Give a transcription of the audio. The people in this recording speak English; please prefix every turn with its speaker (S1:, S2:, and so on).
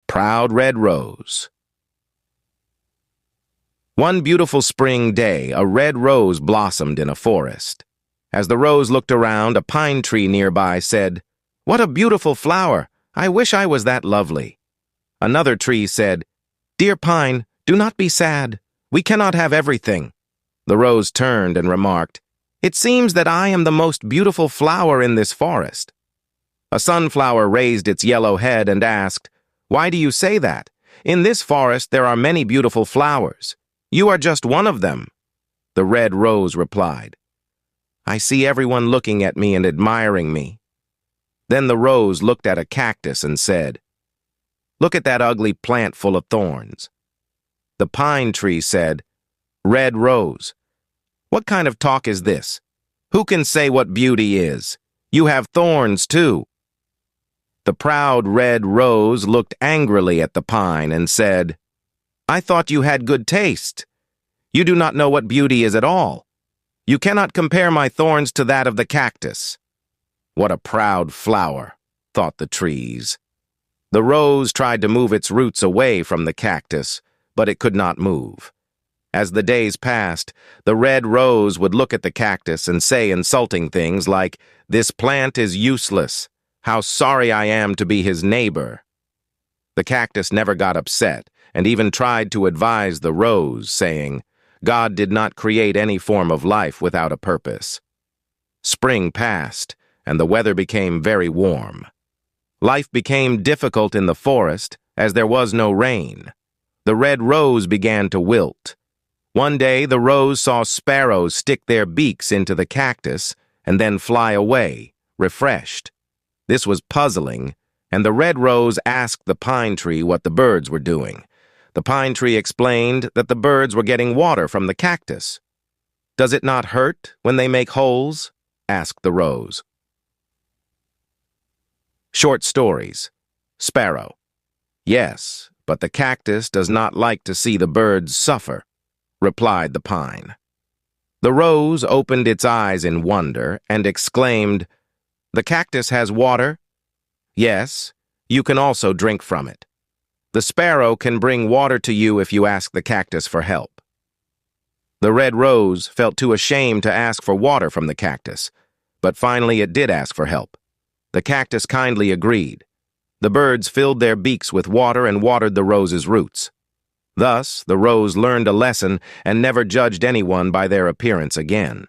S1: Proud Red Rose. One beautiful spring day, a red rose blossomed in a forest. As the rose looked around, a pine tree nearby said, "What a beautiful flower! I wish I was that lovely." Another tree said, "Dear pine, do not be sad. We cannot have everything." The rose turned and remarked, "It seems that I am the most beautiful flower in this forest." A sunflower raised its yellow head and asked, "Why do you say that? In this forest there are many beautiful flowers. You are just one of them." The red rose replied, "I see everyone looking at me and admiring me." Then the rose looked at a cactus and said, "Look at that ugly plant full of thorns." The pine tree said, "Red rose, what kind of talk is this? Who can say what beauty is? You have thorns too." The proud red rose looked angrily at the pine and said, "I thought you had good taste. You do not know what beauty is at all. You cannot compare my thorns to that of the cactus." What a proud flower, thought the trees. The rose tried to move its roots away from the cactus, but it could not move. As the days passed, the red rose would look at the cactus and say insulting things like, "This plant is useless. How sorry I am to be his neighbor." The cactus never got upset and even tried to advise the rose, saying, "God did not create any form of life without a purpose." Spring passed, and the weather became very warm. Life became difficult in the forest as there was no rain. The red rose began to wilt. One day the rose saw sparrows stick their beaks into the cactus and then fly away, refreshed. This was puzzling, and the red rose asked the pine tree what the birds were doing. The pine tree explained that the birds were getting water from the cactus. "Does it not hurt when they make holes?" asked the rose. Short stories. Sparrow. "Yes, but the cactus does not like to see the birds suffer," replied the pine. The rose opened its eyes in wonder and exclaimed, "The cactus has water?" "Yes, you can also drink from it. The sparrow can bring water to you if you ask the cactus for help." The red rose felt too ashamed to ask for water from the cactus, but finally it did ask for help. The cactus kindly agreed. The birds filled their beaks with water and watered the rose's roots. Thus, the rose learned a lesson and never judged anyone by their appearance again.